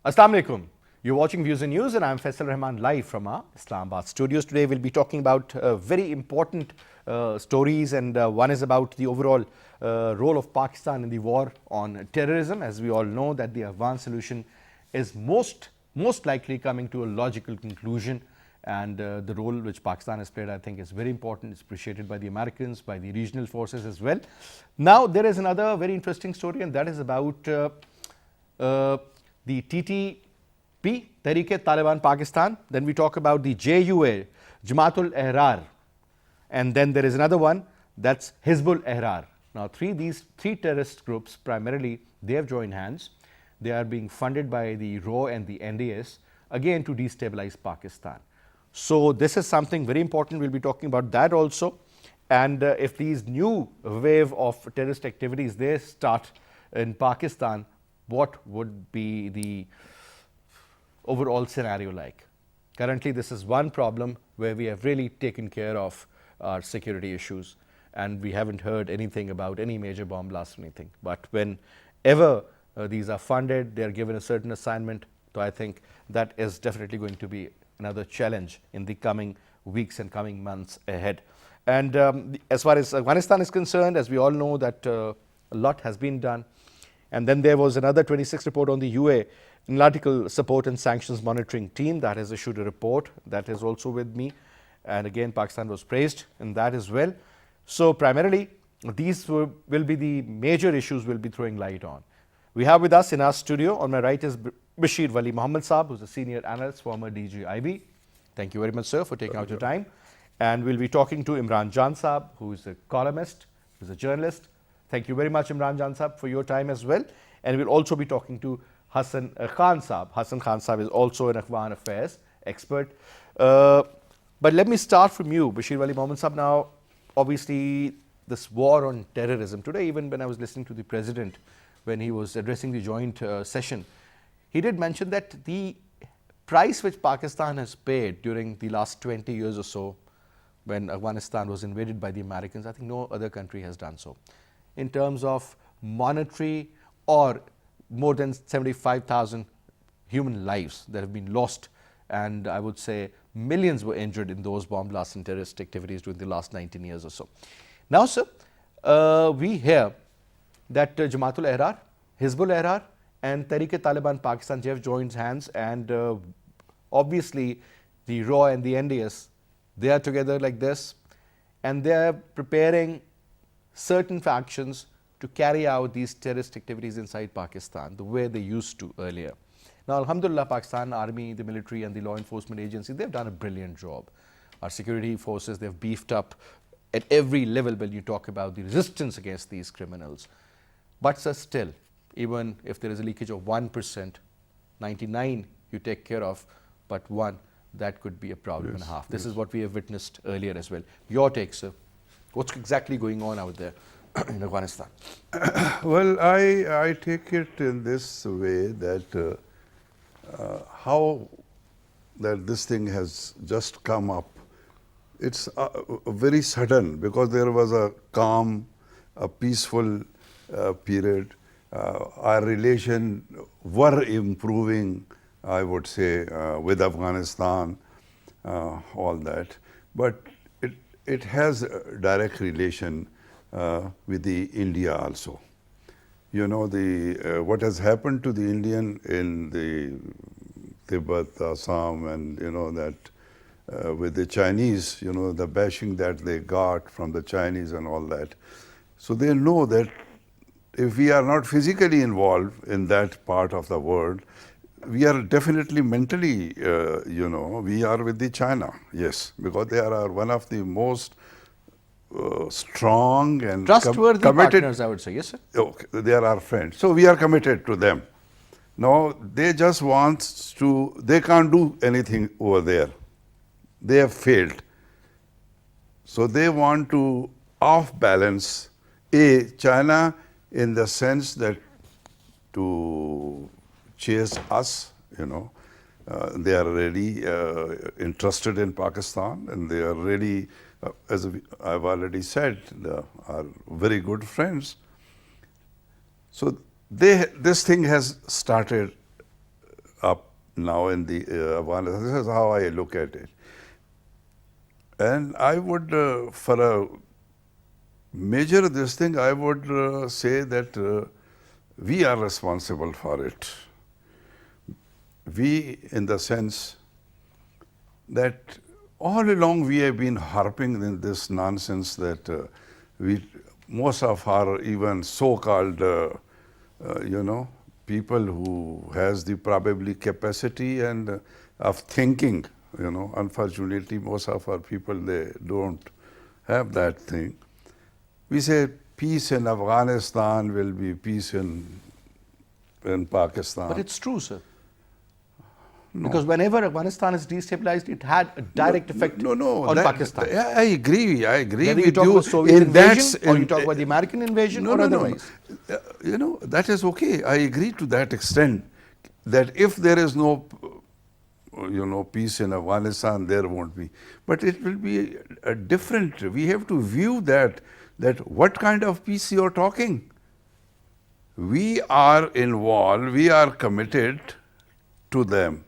Assalamu alaikum. You're watching Views and News and I'm Faisal Rehman live from our Islamabad studios. Today we'll be talking about very important stories and one is about the overall role of Pakistan in the war on terrorism. As we all know that the Afghan solution is most likely coming to a logical conclusion, and the role which Pakistan has played, I think, is very important. It's appreciated by the Americans, by the regional forces as well. Now there is another very interesting story, and that is about the TTP, Tehreek-e-Taliban Pakistan. Then we talk about the JUA, Jamaatul Ahrar, and then there is another one, that's Hizbul Ahrar. Now these three terrorist groups, primarily they have joined hands. They are being funded by the RAW and the NDS, again to destabilize Pakistan. So this is something very important. We'll be talking about that also. And if these new wave of terrorist activities, they start in Pakistan, what would be the overall scenario like? Currently, this is one problem where we have really taken care of our security issues, and we haven't heard anything about any major bomb blast or anything. But whenever these are funded, they are given a certain assignment. So I think that is definitely going to be another challenge in the coming weeks and coming months ahead. And as far as Afghanistan is concerned, as we all know that a lot has been done. And then there was another 26 report on the UA, Analytical Support and Sanctions Monitoring Team, that has issued a report that is also with me. And again, Pakistan was praised in that as well. So primarily, these will be the major issues we'll be throwing light on. We have with us in our studio, on my right is Bashir Wali Muhammad Saab, who's a senior analyst, former DG IB. Thank you very much, sir, for taking out your time. And we'll be talking to Imran Jan Saab, who is a columnist, who's a journalist. Thank you very much, Imran Jan Saab, for your time as well. And we'll also be talking to Hassan Khan Saab. Hassan Khan Saab is also an Afghan affairs expert. But let me start from you, Bashir Wali Muhammad Saab. Now, obviously, this war on terrorism. Today, even when I was listening to the president, when he was addressing the joint session, he did mention that the price which Pakistan has paid during the last 20 years or so, when Afghanistan was invaded by the Americans, I think no other country has done so. In terms of monetary, or more than 75,000 human lives that have been lost, and I would say millions were injured in those bomb blasts and terrorist activities during the last 19 years or so. Now, sir, we hear that Jamaatul Ahrar, Hizbul Ahrar and Tehreek-e-Taliban Pakistan have joined hands, and obviously the RAW and the NDS, they are together like this, and they are preparing certain factions to carry out these terrorist activities inside Pakistan the way they used to earlier. Now, Alhamdulillah, Pakistan Army, the military and the law enforcement agency, they've done a brilliant job. Our security forces, they've beefed up at every level when you talk about the resistance against these criminals. But sir, still, even if there is a leakage of 1%, 99 you take care of, but one, that could be a problem and a half. This is what we have witnessed earlier as well. Your take, sir. What's exactly going on out there in Afghanistan? Well, I take it in this way that how that this thing has just come up. It's very sudden, because there was a calm, a peaceful period. Our relation were improving, I would say, with Afghanistan, all that. But it has a direct relation with the India also. You know, what has happened to the Indian in the Tibet, Assam, and you know that with the Chinese, you know, the bashing that they got from the Chinese and all that. So they know that if we are not physically involved in that part of the world, we are definitely mentally, you know, we are with the China, yes, because they are one of the most strong and trustworthy committed partners, I would say. Yes, sir. Okay, they are our friends. So we are committed to them. Now, they just want to, they can't do anything over there. They have failed. So they want to off-balance China in the sense that to chase us, you know. They are really interested in Pakistan, and they are really, as I've already said, they are very good friends. So this thing has started up now in the Afghanistan. This is how I look at it. And I would, for a major this thing, I would say that we are responsible for it. We, in the sense that all along we have been harping in this nonsense that most of our even so-called, people who has the probably capacity and of thinking, unfortunately most of our people, they don't have that thing. We say peace in Afghanistan will be peace in Pakistan. But it's true, sir. No. Because whenever Afghanistan is destabilized, it had a direct effect on Pakistan. I agree Whether you talk about Soviet invasion or you talk about the American invasion or otherwise. That is okay. I agree to that extent that if there is no peace in Afghanistan, there won't be. But it will be a different, we have to view that what kind of peace you are talking. We are involved, we are committed to them.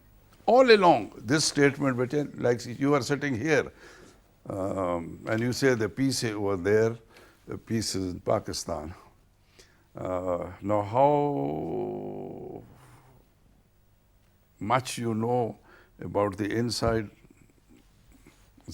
All along, this statement, but like you are sitting here, and you say the peace over there, the peace is in Pakistan. Now, how much you know about the inside?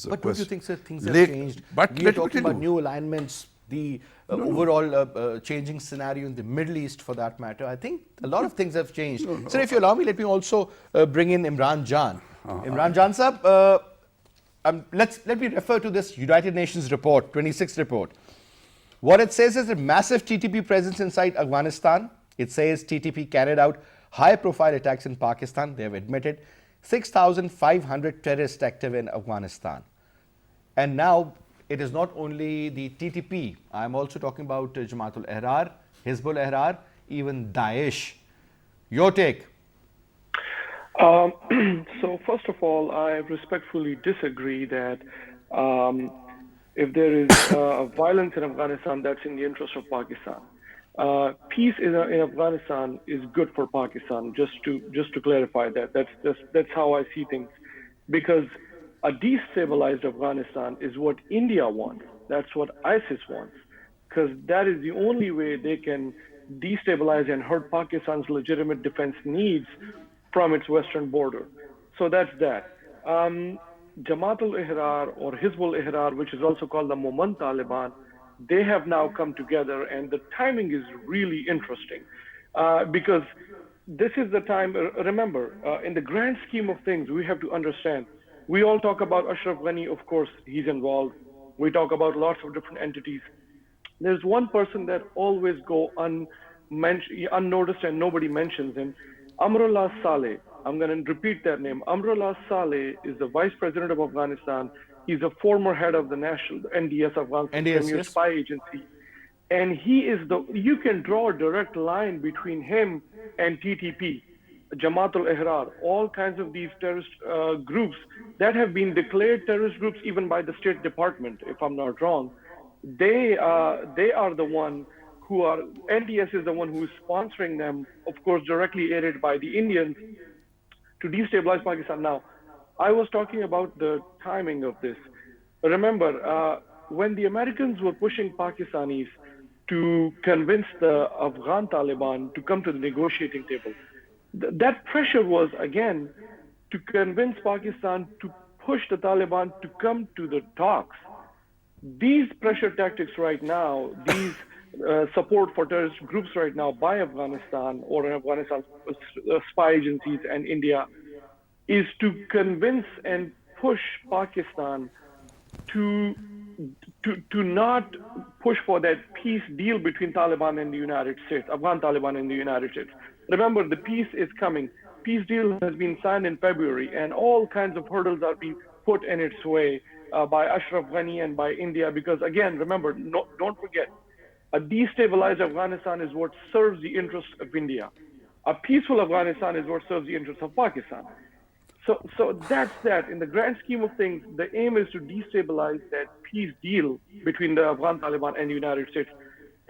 But don't you think, sir, things have changed? But we are talking about new alignments, the overall changing scenario in the Middle East, for that matter. I think a lot of things have changed. Sir, if you allow me, let me also bring in Imran Jan. Imran Jan, sir, let me refer to this United Nations report, 26th report. What it says is a massive TTP presence inside Afghanistan. It says TTP carried out high-profile attacks in Pakistan. They have admitted 6,500 terrorists active in Afghanistan. And now it is not only the TTP. I'm also talking about Jamaat-ul-Ahrar, Hizbul-Ahrar, even Daesh. Your take? So first of all, I respectfully disagree that if there is violence in Afghanistan, that's in the interest of Pakistan. Peace in Afghanistan is good for Pakistan. Just to clarify that, that's how I see things, because a destabilized Afghanistan is what India wants. That's what ISIS wants, because that is the only way they can destabilize and hurt Pakistan's legitimate defense needs from its western border. So that's that. Jamaat-ul-Ahrar or Hizbul-Ahrar, which is also called the Moment Taliban, they have now come together, and the timing is really interesting because this is the time. Remember, in the grand scheme of things, we have to understand. We all talk about Ashraf Ghani, of course, he's involved. We talk about lots of different entities. There's one person that always go unnoticed and nobody mentions him, Amrullah Saleh. I'm going to repeat that name. Amrullah Saleh is the vice president of Afghanistan. He's a former head of the national NDS, Afghanistan Premier Spy Agency. And he is you can draw a direct line between him and TTP, Jamaat-ul-Ahrar, all kinds of these terrorist groups that have been declared terrorist groups even by the State Department, if I'm not wrong. They are the one who are, NDS is the one who is sponsoring them, of course, directly aided by the Indians to destabilize Pakistan. Now, I was talking about the timing of this. Remember, when the Americans were pushing Pakistanis to convince the Afghan Taliban to come to the negotiating table, that pressure was, again, to convince Pakistan to push the Taliban to come to the talks. These pressure tactics right now, these support for terrorist groups right now by Afghanistan or Afghanistan spy agencies and India, is to convince and push Pakistan to not push for that peace deal between Taliban and the United States, Afghan Taliban and the United States. Remember, the peace is coming. Peace deal has been signed in February, and all kinds of hurdles are being put in its way by Ashraf Ghani and by India, because again, remember, don't forget, a destabilized Afghanistan is what serves the interests of India. A peaceful Afghanistan is what serves the interests of Pakistan. So that's that. In the grand scheme of things, the aim is to destabilize that peace deal between the Afghan Taliban and the United States.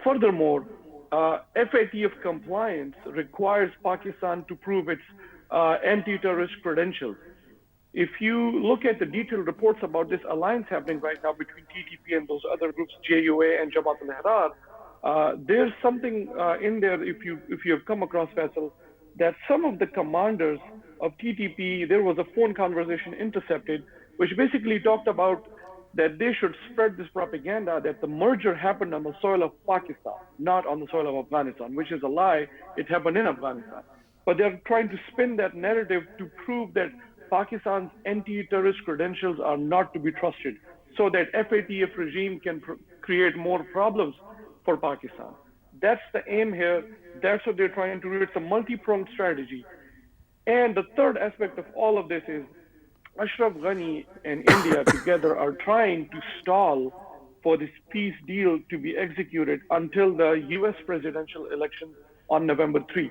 Furthermore, FATF compliance requires Pakistan to prove its anti-terrorist credentials. If you look at the detailed reports about this alliance happening right now between TTP and those other groups, JUA and Jamaat al-Ahrar, there's something in there, if you have come across, Faisal, that some of the commanders of TTP, there was a phone conversation intercepted, which basically talked about that they should spread this propaganda that the merger happened on the soil of Pakistan, not on the soil of Afghanistan, which is a lie. It happened in Afghanistan. But they're trying to spin that narrative to prove that Pakistan's anti-terrorist credentials are not to be trusted, so that FATF regime can create more problems for Pakistan. That's the aim here. That's what they're trying to do. It's a multi-pronged strategy. And the third aspect of all of this is Ashraf Ghani and India together are trying to stall for this peace deal to be executed until the US presidential election on November 3.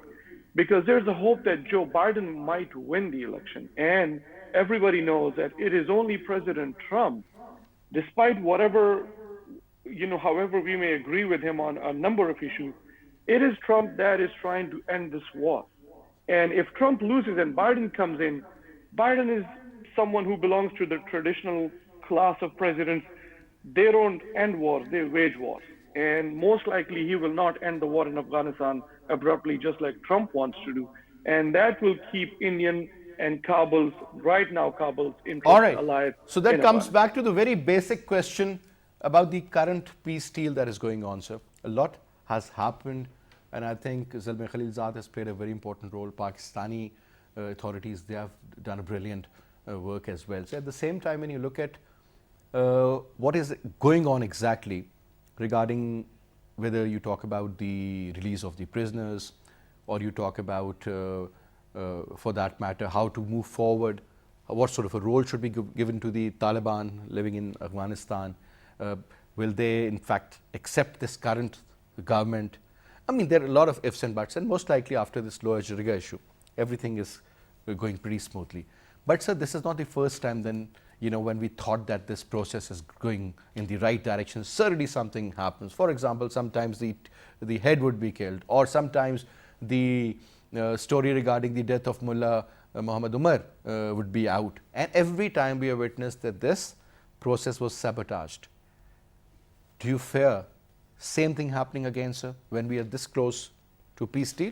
Because there's a hope that Joe Biden might win the election. And everybody knows that it is only President Trump, despite whatever, however we may agree with him on a number of issues, it is Trump that is trying to end this war. And if Trump loses and Biden comes in, Biden is someone who belongs to the traditional class of presidents. They don't end wars, they wage wars. And most likely he will not end the war in Afghanistan abruptly, just like Trump wants to do. And that will keep Indian and Kabul's interests All right. alive. So that comes back to the very basic question about the current peace deal that is going on, sir. A lot has happened, and I think Zalmay Khalilzad has played a very important role. Pakistani authorities, they have done a brilliant work as well. So at the same time, when you look at what is going on exactly regarding whether you talk about the release of the prisoners or you talk about, for that matter, how to move forward, what sort of a role should be given to the Taliban living in Afghanistan, will they in fact accept this current government? I mean, there are a lot of ifs and buts, and most likely after this Lower Jirga issue, everything is going pretty smoothly. But sir, this is not the first time then, when we thought that this process is going in the right direction, suddenly something happens. For example, sometimes the head would be killed, or sometimes the story regarding the death of Mullah Muhammad Umar would be out. And every time we have witnessed that this process was sabotaged. Do you fear same thing happening again, sir, when we are this close to peace deal?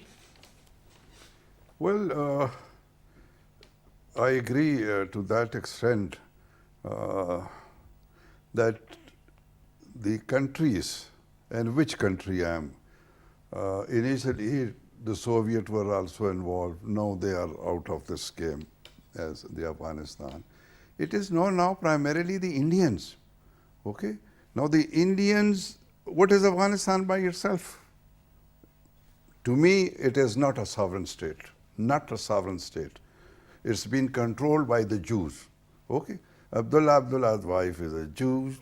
Well, I agree to that extent that the countries, and which country I am, initially the Soviet were also involved. Now they are out of this game as the Afghanistan. It is now primarily the Indians. Okay? Now the Indians, what is Afghanistan by itself? To me, it is not a sovereign state. Not a sovereign state. It's been controlled by the Jews. Okay? Abdullah's wife is a Jew,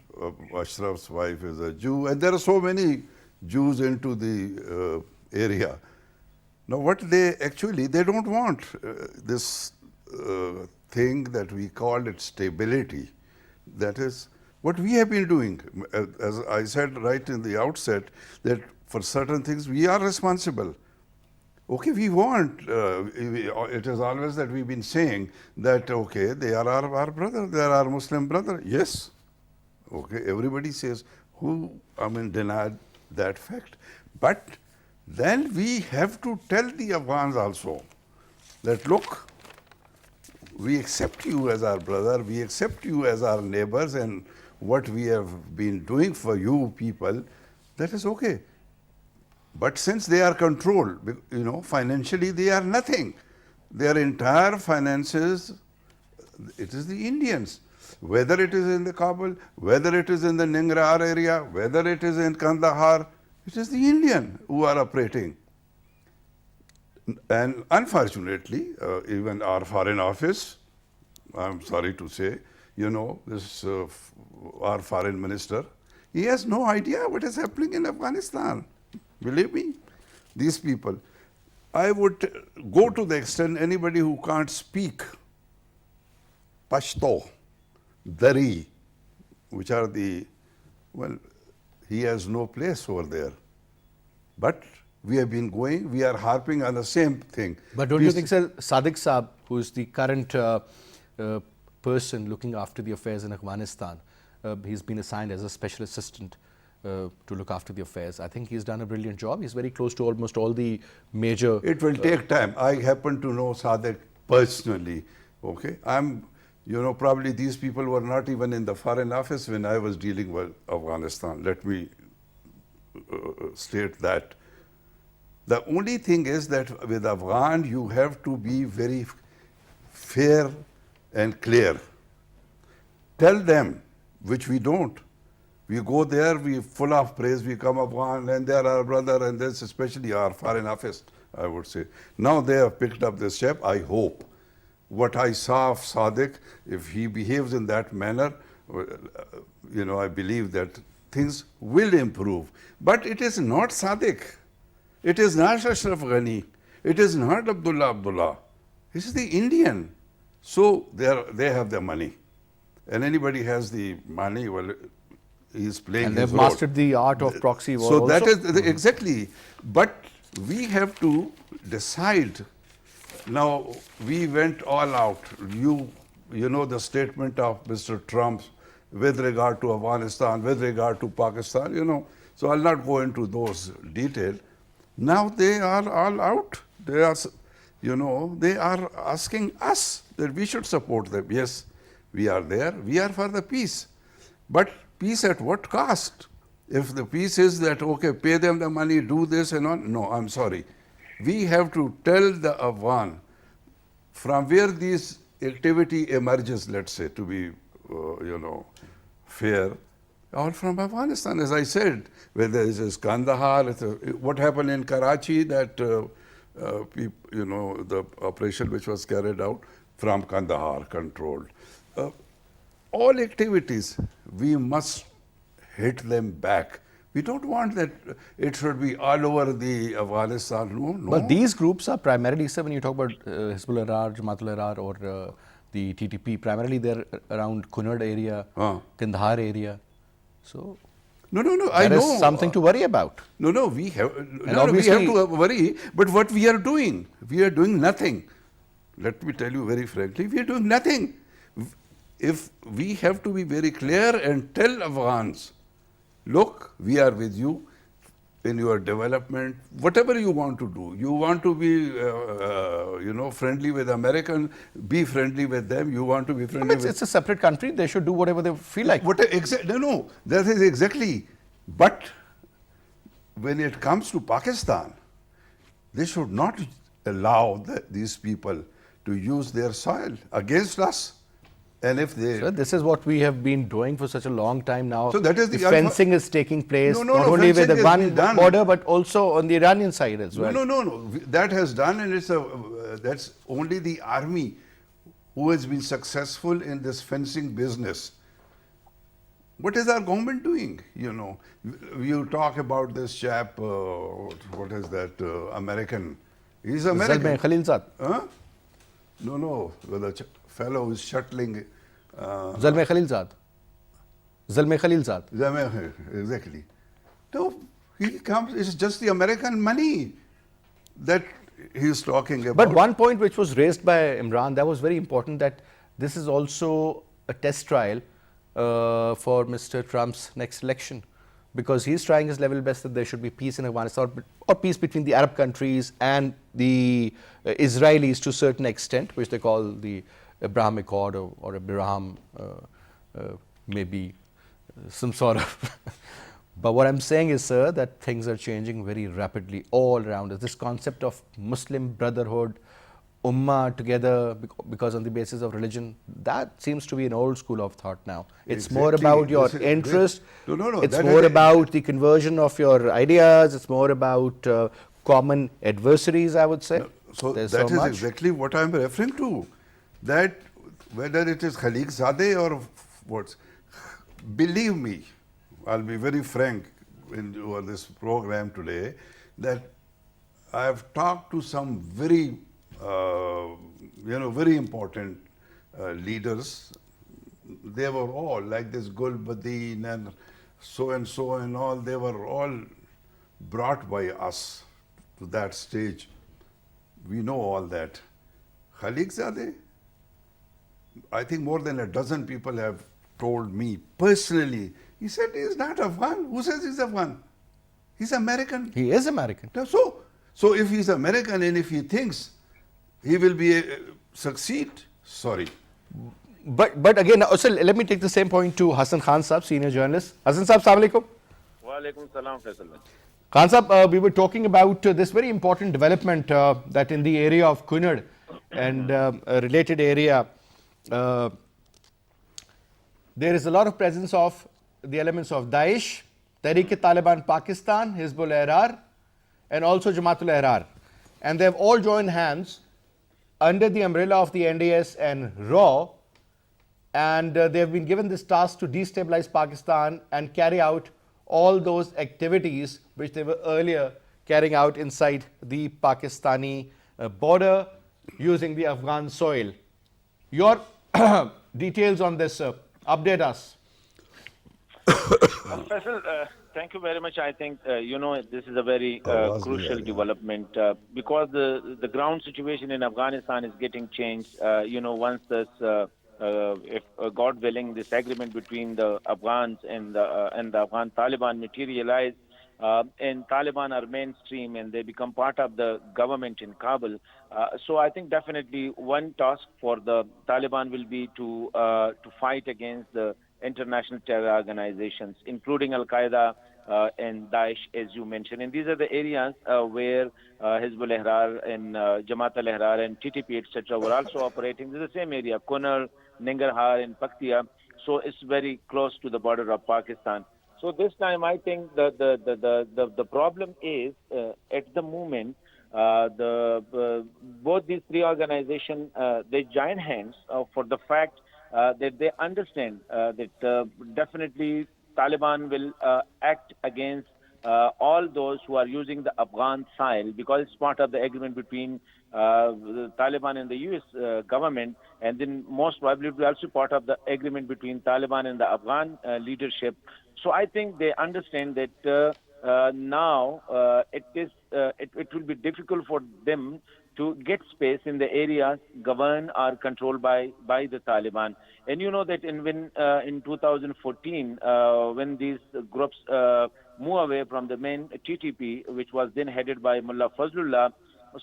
Ashraf's wife is a Jew, and there are so many Jews into the area. Now what they don't want this thing that we call it stability. That is what we have been doing. As I said right in the outset, that for certain things we are responsible. Okay, we want, it is always that we've been saying that, okay, they are our brother, they are our Muslim brother. Yes. Okay, everybody says, denied that fact. But then we have to tell the Afghans also that, look, we accept you as our brother, we accept you as our neighbors, and what we have been doing for you people, that is okay. But since they are controlled, financially they are nothing. Their entire finances, it is the Indians. Whether it is in the Kabul, whether it is in the Ningrar area, whether it is in Kandahar, it is the Indian who are operating. And unfortunately, even our foreign office, I'm sorry to say, this our foreign minister, he has no idea what is happening in Afghanistan. Believe me, these people, I would go to the extent anybody who can't speak Pashto, Dari, which are he has no place over there. But We have been going, we are harping on the same thing. But don't you think, sir, Sadiq Saab, who is the current person looking after the affairs in Afghanistan, he's been assigned as a special assistant to look after the affairs. I think he's done a brilliant job. He's very close to almost all the major... It will take time. I happen to know Sadiq personally. Okay, probably these people were not even in the Foreign Office when I was dealing with Afghanistan. Let me state that. The only thing is that with Afghan, you have to be very fair and clear. Tell them, which we don't. We go there, we full of praise, we come Afghan, and they are our brother, and this especially our Foreign Office, I would say. Now they have picked up this step, I hope. What I saw of Sadiq, if he behaves in that manner, I believe that things will improve. But it is not Sadiq. It is not Ashraf Ghani. It is not Abdullah. This is the Indian. So they have the money. And anybody has the money, well, he's playing and his they've role. mastered the art of proxy war So also. that is, exactly. But we have to decide. Now, we went all out. You know the statement of Mr. Trump with regard to Afghanistan, with regard to Pakistan, So I'll not go into those details. Now they are all out. They are, they are asking us that we should support them. Yes, we are there. We are for the peace. But peace at what cost? If the peace is that, okay, pay them the money, do this and on. No, I'm sorry. We have to tell the Afghan from where this activity emerges, let's say, to be, fair, or from Afghanistan, as I said, whether it is Kandahar, what happened in Karachi, that, the operation which was carried out from Kandahar, controlled. All activities, we must hit them back. We don't want that it should be all over the Afghanistan. No. But these groups are primarily, sir, when you talk about Hizbul Ahrar, Jamaatul Ahrar, or the TTP, primarily they're around Kunard area, Kandahar area. So no. I know. There is something to worry about. No. We have to worry. But what we are doing nothing. Let me tell you very frankly, we are doing nothing. If we have to be very clear and tell Afghans, look, we are with you in your development, whatever you want to do. You want to be, friendly with American, be friendly with them. You want to be friendly with... It's a separate country. They should do whatever they feel like. No, that is exactly. But when it comes to Pakistan, they should not allow these people to use their soil against us. And if they... Sir, this is what we have been doing for such a long time now. So that is the fencing is taking place, not only with the one border, but also on the Iranian side as well. No. That has done, and that's only the army who has been successful in this fencing business. What is our government doing? You talk about this chap, what is that, American? He's American. Zalmay Khalilzad. Huh? No, the fellow is shuttling. Zalmay Khalilzad. Exactly. So he comes, it's just the American money that he's talking about. But one point which was raised by Imran, that was very important, that this is also a test trial for Mr. Trump's next election, because he's trying his level best that there should be peace in Afghanistan, or peace between the Arab countries and the Israelis to a certain extent, which they call the Abraham Accord or Abraham, maybe some sort of. But what I'm saying is, sir, that things are changing very rapidly all around us. This concept of Muslim brotherhood, Ummah together because on the basis of religion, that seems to be an old school of thought now. It's more about your interest. No, it's more about the conversion of your ideas. It's more about common adversaries, I would say. No, so that is exactly what I'm referring to. That whether it is Khalilzadeh or what, believe me, I'll be very frank over this program today, that I have talked to some very, very important leaders. They were all like this Gulbuddin and so and all. They were all brought by us to that stage. We know all that. Khaliqzadeh, I think more than a dozen people have told me personally, he said he's not Afghan. Who says he's Afghan? He's American. He is American. So if he's American and if he thinks he will be succeed, sorry. But again, also let me take the same point to Hassan Khan Sahab, senior journalist. Hassan Sahab, Assalamu alaikum. Walaikum salam, Faisal. Khan Sahab, we were talking about this very important development that in the area of Kunad and a related area, there is a lot of presence of the elements of Daesh, Tehreek-e-Taliban Pakistan, Hizbul-Ahrar, and also Jamaat-ul-Ahrar. And they have all joined hands under the umbrella of the NDS and RAW, and they have been given this task to destabilize Pakistan and carry out all those activities which they were earlier carrying out inside the Pakistani border using the Afghan soil. Your details on this, update us. Faisal, thank you very much. I think, this is a very crucial development because the ground situation in Afghanistan is getting changed. Once this, if God willing, this agreement between the Afghans and the Afghan Taliban materialize, and Taliban are mainstream and they become part of the government in Kabul. So I think definitely one task for the Taliban will be to fight against the international terror organizations, including Al-Qaeda and Daesh, as you mentioned. And these are the areas where Hizbul-Ahrar and Jamaat-al-Ahrar and TTP, etc. were also operating. This is the same area, Kunar, Nangarhar and Paktia. So it's very close to the border of Pakistan. So this time, I think the problem is at the moment, both these three organizations they join hands for the fact that they understand that definitely Taliban will act against all those who are using the Afghan soil because it's part of the agreement between the Taliban and the US government, and then most probably it will be also part of the agreement between Taliban and the Afghan leadership. So I think they understand that now it will be difficult for them to get space in the areas governed or controlled by the Taliban. And you know that in 2014, when these groups move away from the main TTP, which was then headed by Mullah Fazlullah,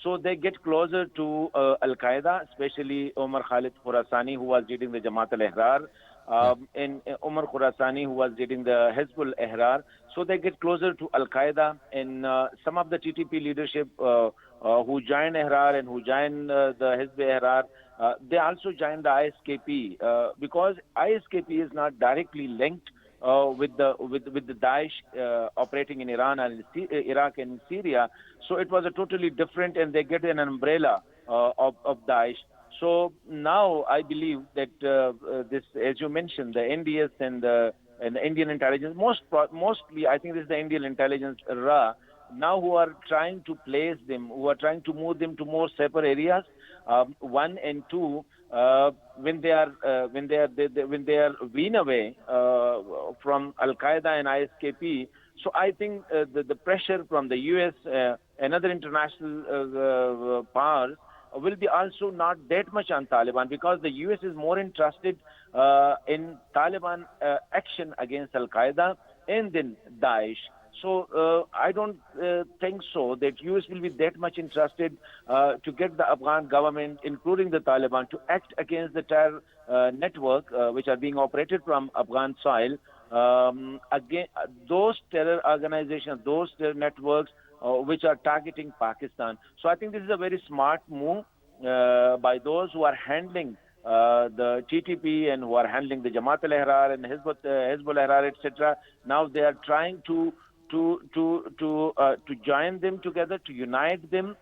so they get closer to Al-Qaeda, especially Omar Khalid Khurasani, who was leading the Jamaat al-Ahrar, and Omar Khurasani, who was leading the Hizbul Ahrar. So they get closer to Al-Qaeda, and some of the TTP leadership who joined Ahrar and who joined the Hizb Ahrar, they also joined the ISKP because ISKP is not directly linked with the Daesh operating in Iran and Iraq and Syria. So it was a totally different, and they get an umbrella of Daesh. So now I believe that this, as you mentioned, the NDS and the Indian intelligence, mostly I think this is the Indian intelligence RA, now who are trying to place them, who are trying to move them to more safer areas. One and two, when they are wean away from Al Qaeda and ISKP. So I think the pressure from the US and other international powers will be also not that much on Taliban because the US is more interested in Taliban action against Al Qaeda and then Daesh. So I don't think so that US will be that much interested to get the Afghan government, including the Taliban, to act against the terror network which are being operated from Afghan soil. Again, those terror organizations, those terror networks which are targeting Pakistan. So I think this is a very smart move by those who are handling the TTP and who are handling the Jamaat al-Ahrar and Hizbul Ahrar, etc. Now they are trying to join them together, to unite them,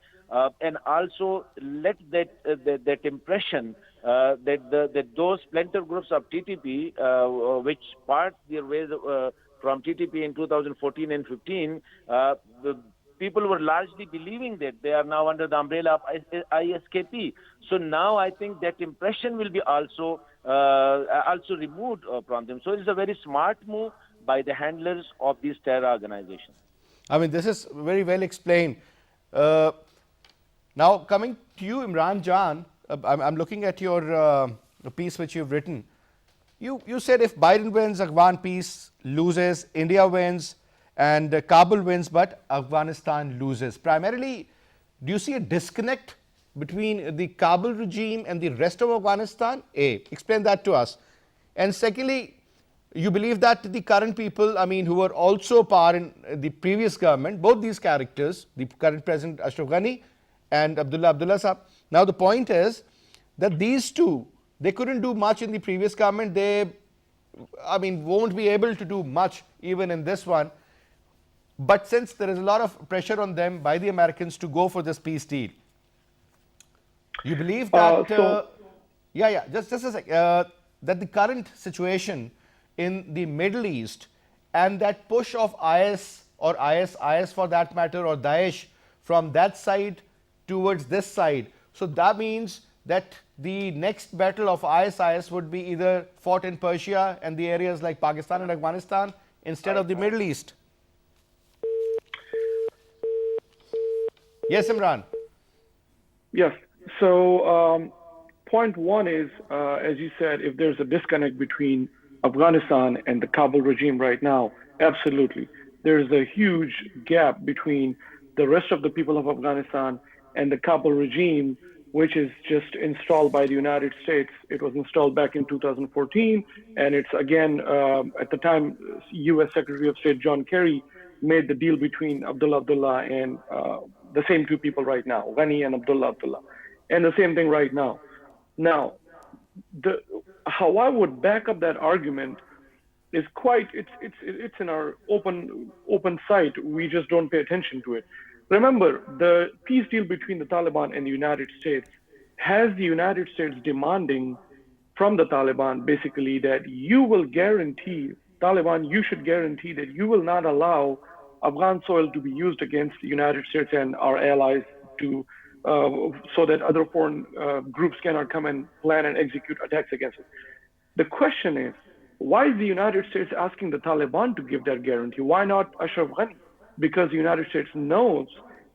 and also let that impression that those splinter groups of TTP, which part their ways from TTP in 2014 and 15, the people were largely believing that they are now under the umbrella of ISKP. So now I think that impression will be also removed from them. So it's a very smart move by the handlers of these terror organizations. I mean, this is very well explained. Uh, Now, coming to you, Imran Jan, I'm looking at your piece which you've written. You said if Biden wins, Afghan peace loses, India wins, and Kabul wins, but Afghanistan loses. Primarily, do you see a disconnect between the Kabul regime and the rest of Afghanistan? A, explain that to us. And secondly, you believe that the current people, I mean, who were also part in the previous government, both these characters, the current President Ashraf Ghani and Abdullah Saab. Now the point is that these two, they couldn't do much in the previous government. They, I mean, won't be able to do much even in this one. But since there is a lot of pressure on them by the Americans to go for this peace deal, you believe that, just a sec, that the current situation in the Middle East and that push of IS or IS for that matter, or Daesh from that side towards this side. So that means that the next battle of IS would be either fought in Persia and the areas like Pakistan and Afghanistan instead of the Middle East. Yes, Imran. Yes. So point one is, as you said, if there's a disconnect between Afghanistan and the Kabul regime right now, absolutely. There's a huge gap between the rest of the people of Afghanistan and the Kabul regime, which is just installed by the United States. It was installed back in 2014, and it's again, at the time, U.S. Secretary of State John Kerry made the deal between Abdullah and the same two people right now, Ghani and Abdullah. And the same thing right now. Now, how I would back up that argument is it's in our open site. We just don't pay attention to it. Remember, the peace deal between the Taliban and the United States has the United States demanding from the Taliban basically that you will guarantee, Taliban, you should guarantee that you will not allow Afghan soil to be used against the United States and our allies to so that other foreign groups cannot come and plan and execute attacks against it. The question is, why is the United States asking the Taliban to give that guarantee? Why not Ashraf Ghani? Because the United States knows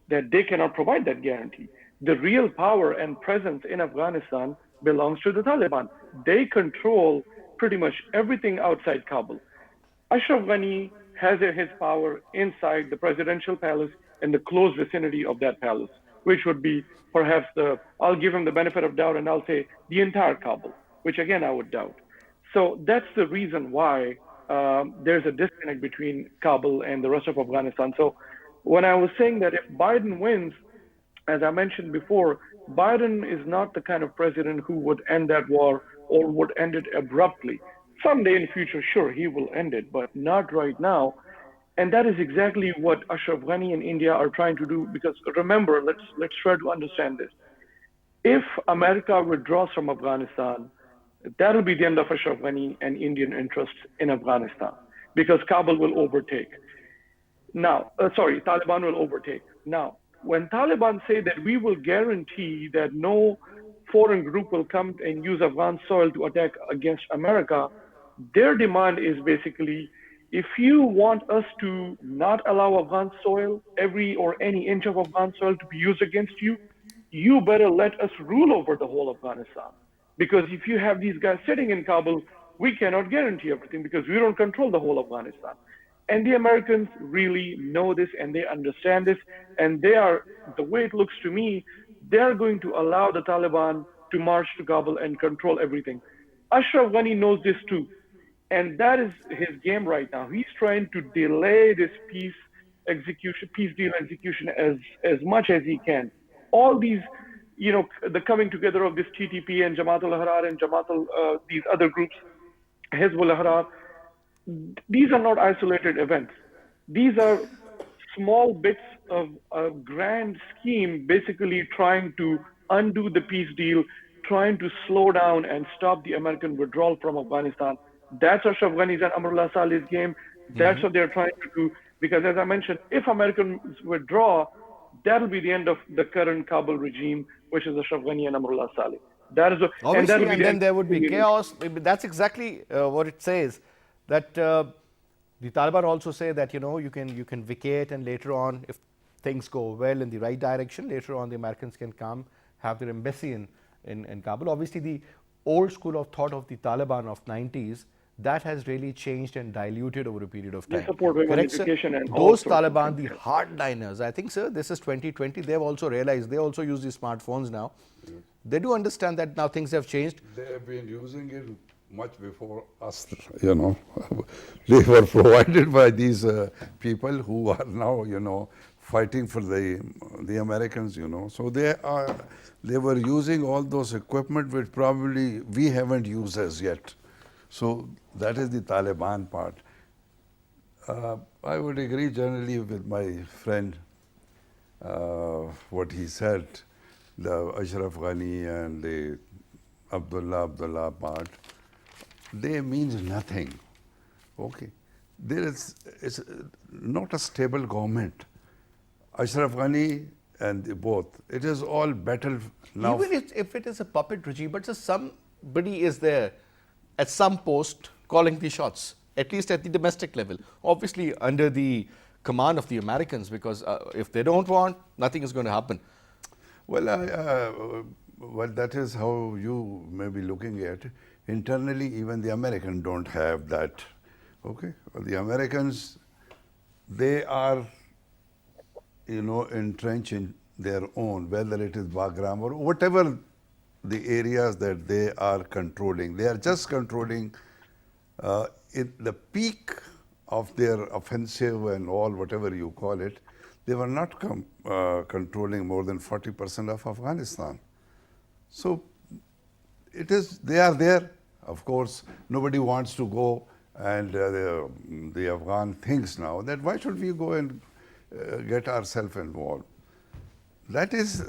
that they cannot provide that guarantee. The real power and presence in Afghanistan belongs to the Taliban. They control pretty much everything outside Kabul. Ashraf Ghani has his power inside the presidential palace and the close vicinity of that palace, which would be perhaps I'll give him the benefit of doubt and I'll say the entire Kabul, which again I would doubt. So that's the reason why there's a disconnect between Kabul and the rest of Afghanistan. So when I was saying that if Biden wins, as I mentioned before, Biden is not the kind of president who would end that war or would end it abruptly. Someday in the future, sure, he will end it, but not right now. And that is exactly what Ashraf Ghani and India are trying to do. Because remember, let's try to understand this. If America withdraws from Afghanistan, that will be the end of Ashraf Ghani and Indian interests in Afghanistan, because Kabul will overtake. Now, Taliban will overtake. Now, when Taliban say that we will guarantee that no foreign group will come and use Afghan soil to attack against America, their demand is basically, if you want us to not allow Afghan soil, every or any inch of Afghan soil to be used against you, you better let us rule over the whole Afghanistan. Because if you have these guys sitting in Kabul, we cannot guarantee everything because we don't control the whole Afghanistan. And the Americans really know this and they understand this. And they are, the way it looks to me, they are going to allow the Taliban to march to Kabul and control everything. Ashraf Ghani knows this too. And that is his game right now. He's trying to delay this peace deal execution as much as he can. All these, the coming together of this TTP and Jamaat al-Ahrar and these other groups, Hezbollah Ahrar, these are not isolated events. These are small bits of a grand scheme, basically trying to undo the peace deal, trying to slow down and stop the American withdrawal from Afghanistan. That's Ashraf Ghani's and Amrullah Saleh's game. That's what they're trying to do. Because as I mentioned, if Americans withdraw, that'll be the end of the current Kabul regime, which is Ashraf Ghani and Amrullah Saleh. That is obviously, and then there would be chaos. That's exactly what it says. That the Taliban also say that you can vacate, and later on, if things go well in the right direction, later on the Americans can come, have their embassy in Kabul. Obviously, the old school of thought of the Taliban of 90s, that has really changed and diluted over a period of They time. support women Correct, sir? education and all Those sorts of Taliban, things. the hardliners, I think, sir, this is 2020, they've also realized, they also use the smartphones now. They do understand that now things have changed. They have been using it much before us, you know. They were provided by these people who are now, you know, fighting for the Americans, you know. So they were using all those equipment which probably we haven't used as yet. So that is the Taliban part. I would agree generally with my friend, what he said, the Ashraf Ghani and the Abdullah part, they means nothing. Okay. It's not a stable government. Ashraf Ghani and both, it is all battle now. Even if it is a puppet regime, but just somebody is there at some post calling the shots, at least at the domestic level, obviously under the command of the Americans, because if they don't want, nothing is going to happen. Well, well, that is how you may be looking at it. Internally, even the Americans don't have that. Okay, the Americans, they are, you know, entrenched in their own, whether it is Bagram or whatever the areas that they are controlling. They are just controlling the peak of their offensive and all, whatever you call it. They were not controlling more than 40% of Afghanistan. So it is, they are there. Of course, nobody wants to go, and the Afghan thinks now that why should we go and get ourselves involved? That is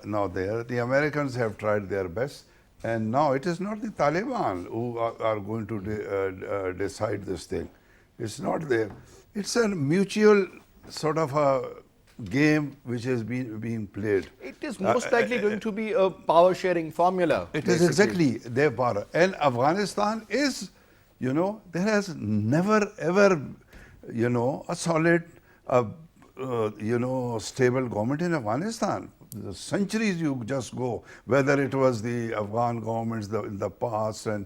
now there. The Americans have tried their best, and now it is not the Taliban who are going to decide this thing. It's not there. It's a mutual sort of a game which is being played. It is most likely going to be a power sharing formula. It is exactly their power. And Afghanistan is, you know, there has never ever, you know, a solid, you know, stable government in Afghanistan. The centuries you just go, whether it was the Afghan governments in the past and,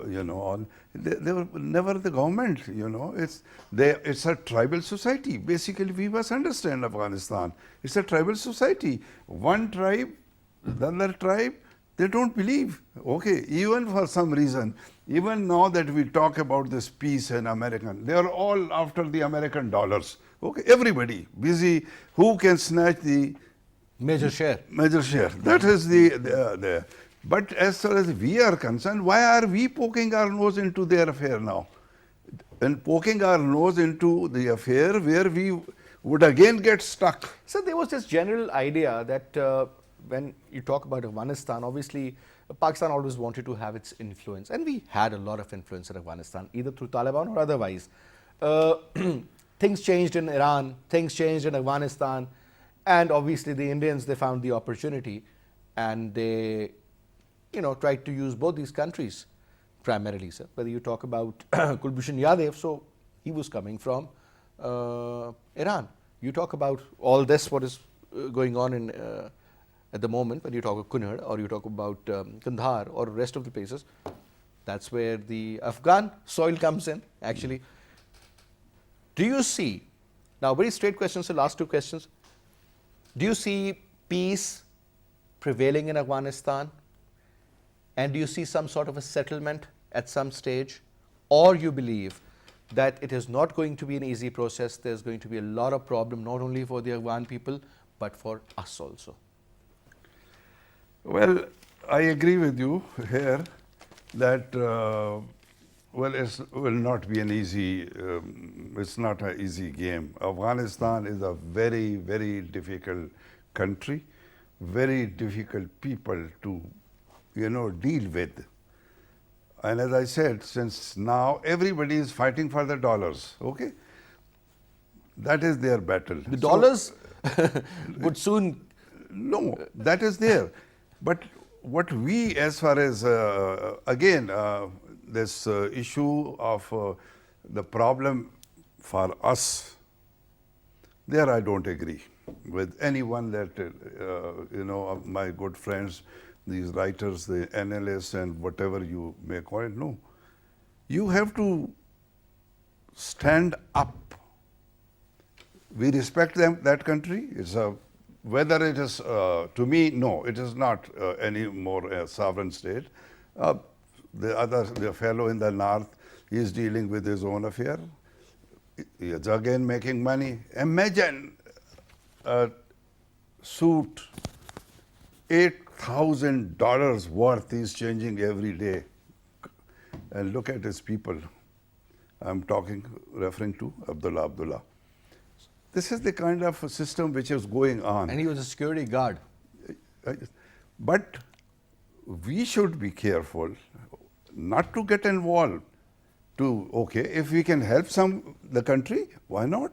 you know, all, they were never the government, you know. It's a tribal society. Basically, we must understand Afghanistan. It's a tribal society. One tribe, the other tribe, they don't believe. Okay, even for some reason, even now that we talk about this peace and American, they are all after the American dollars. Okay, everybody busy. Who can snatch the Major share. major share? That is the. But as far as we are concerned, why are we poking our nose into their affair now? And poking our nose into the affair where we would again get stuck. So there was this general idea that when you talk about Afghanistan, obviously Pakistan always wanted to have its influence, and we had a lot of influence in Afghanistan, either through Taliban or otherwise. Things changed in Iran, things changed in Afghanistan, and obviously the Indians, they found the opportunity, and they, you know, tried to use both these countries primarily, sir. Whether you talk about Kulbhushan Yadav, so he was coming from Iran. You talk about all this, what is going on in at the moment, when you talk of Kunard or you talk about Kandahar or rest of the places, that's where the Afghan soil comes in, actually. Do you see, now very straight questions, so last two questions. Do you see peace prevailing in Afghanistan? And do you see some sort of a settlement at some stage? Or you believe that it is not going to be an easy process, there's going to be a lot of problem, not only for the Afghan people, but for us also? Well, I agree with you here that, well, it will not be an easy, it's not an easy game. Afghanistan is a very, very difficult country, very difficult people to, you know, deal with. And as I said, since now everybody is fighting for the dollars, okay? That is their battle. The dollars would soon... No, that is there. But what we, as far as, again, this issue of the problem for us There I don't agree with anyone that, my good friends, these writers, the analysts and whatever you may call it. No. You have to stand up. We respect them, that country. Whether it is, to me, no, it is not any more a sovereign state. The fellow in the north, he is dealing with his own affair. He is again making money. Imagine a suit, $8,000 worth he's changing every day. And look at his people. I'm referring to Abdullah. This is the kind of a system which is going on. And he was a security guard. But we should be careful not to get involved. If we can help the country, why not?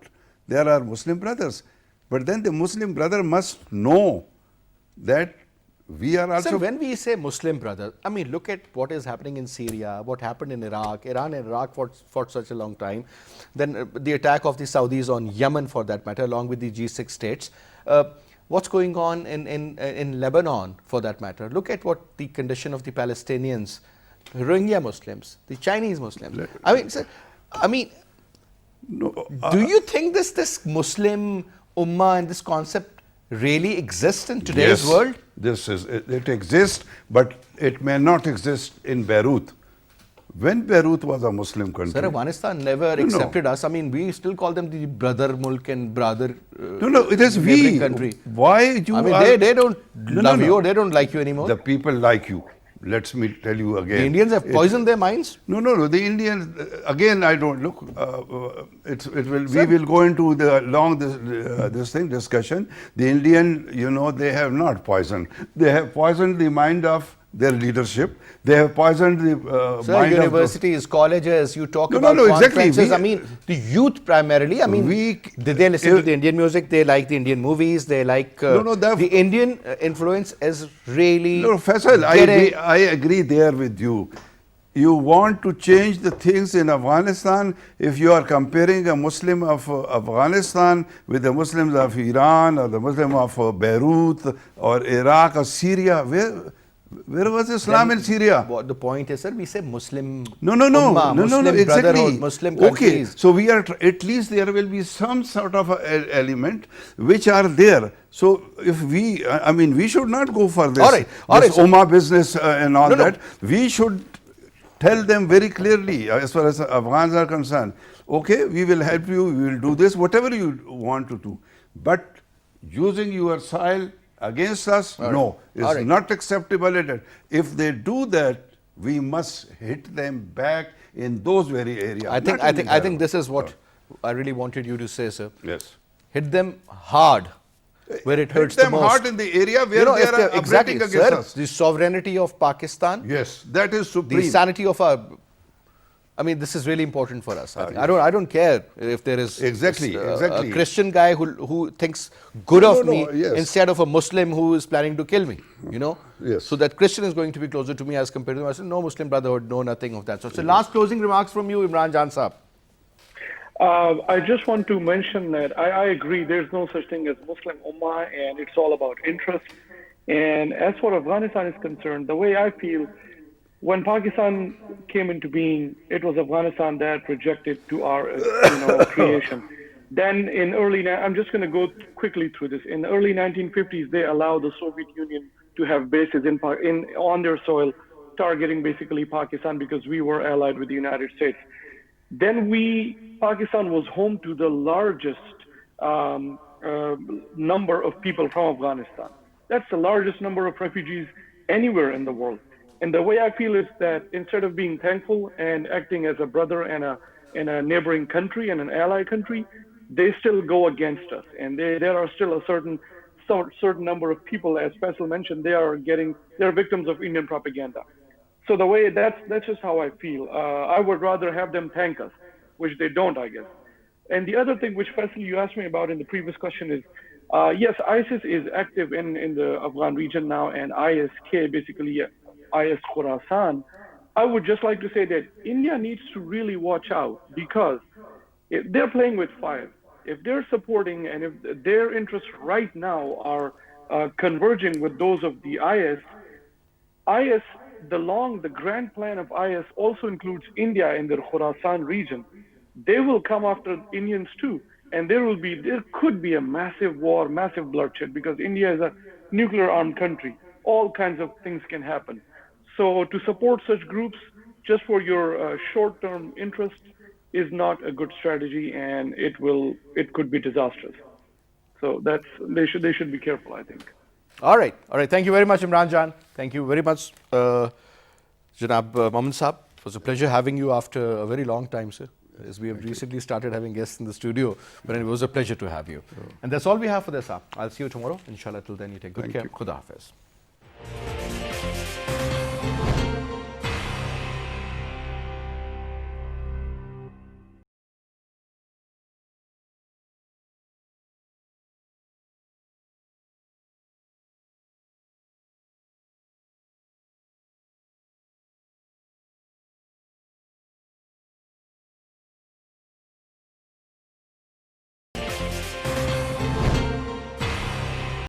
There are Muslim brothers. But then the Muslim brother must know that we are also... Sir, when we say Muslim brother, I mean, look at what is happening in Syria, what happened in Iraq. Iran and Iraq fought such a long time. Then the attack of the Saudis on Yemen, for that matter, along with the G6 states. What's going on in Lebanon, for that matter? Look at what the condition of the Palestinians, Rohingya Muslims, the Chinese Muslims. I mean, sir, do you think this Muslim Ummah and this concept really exists in today's world? It exists, but it may not exist in Beirut. When Beirut was a Muslim country... Sir, Afghanistan never accepted us. I mean, we still call them the brother mulk and brother it is we. Country. They don't love you or they don't like you anymore. The people like you. Let me tell you again. The Indians have poisoned their minds? No. The Indians, again, I don't look. We will go into this discussion. The Indian, they have not poisoned. They have poisoned the mind of their leadership. They have poisoned the mind universities, colleges, you talk about conferences. Exactly. I mean, the youth primarily. I mean, they listen to the Indian music, they like the Indian movies, they like the Indian influence is really... No, Faisal, I agree there with you. You want to change the things in Afghanistan. If you are comparing a Muslim of Afghanistan with the Muslims of Iran or the Muslim of Beirut or Iraq or Syria, where was Islam in Syria? What the point is, sir, we say Muslim Ummah, Muslim exactly. brotherhood, Muslim countries. Okay, so we are, at least there will be some sort of element which are there. So if we should not go for this, this Ummah business and all that. We should tell them very clearly, as far as Afghans are concerned, okay, we will help you, we will do this, whatever you want to do. But using your soil against us, it's not acceptable. If they do that, we must hit them back in those very areas. I think this is what I really wanted you to say, sir. Yes. Hit them hard where it hurts the most. Hit them hard in the area where they are operating against us. The sovereignty of Pakistan. Yes, that is supreme. The sanity of our... I mean, this is really important for us. I don't care if there is a Christian guy who thinks good of me instead of a Muslim who is planning to kill me, Yes. So that Christian is going to be closer to me as compared to him. I said, no Muslim brotherhood, no nothing of that. So last closing remarks from you, Imran Jan Saab. I just want to mention that I agree there's no such thing as Muslim Ummah and it's all about interest. And as far as Afghanistan is concerned, the way I feel, when Pakistan came into being, it was Afghanistan that projected to our creation. Then I'm just going to go quickly through this. In the early 1950s, they allowed the Soviet Union to have bases on their soil, targeting basically Pakistan because we were allied with the United States. Then Pakistan was home to the largest number of people from Afghanistan. That's the largest number of refugees anywhere in the world. And the way I feel is that instead of being thankful and acting as a brother and a neighboring country and an ally country, they still go against us. And there are still a certain number of people, as Faisal mentioned, they're victims of Indian propaganda. So the way that's just how I feel. I would rather have them thank us, which they don't, I guess. And the other thing which Faisal you asked me about in the previous question is, yes, ISIS is active in the Afghan region now, and ISK basically. IS Khorasan, I would just like to say that India needs to really watch out because they're playing with fire. if they're supporting and if their interests right now are converging with those of the IS, the grand plan of IS also includes India in their Khorasan region. They will come after Indians too, and there could be a massive war, massive bloodshed, because India is a nuclear armed country. All kinds of things can happen. So to support such groups just for your short-term interests is not a good strategy, and it could be disastrous. So they should be careful, I think. All right. Thank you very much, Imran Jan. Thank you very much, Janab Mohammed Saab. It was a pleasure having you after a very long time, sir. As we have recently started having guests in the studio, but it was a pleasure to have you. And that's all we have for this. I'll see you tomorrow. Inshallah, till then, you take good care. Khuda Hafiz.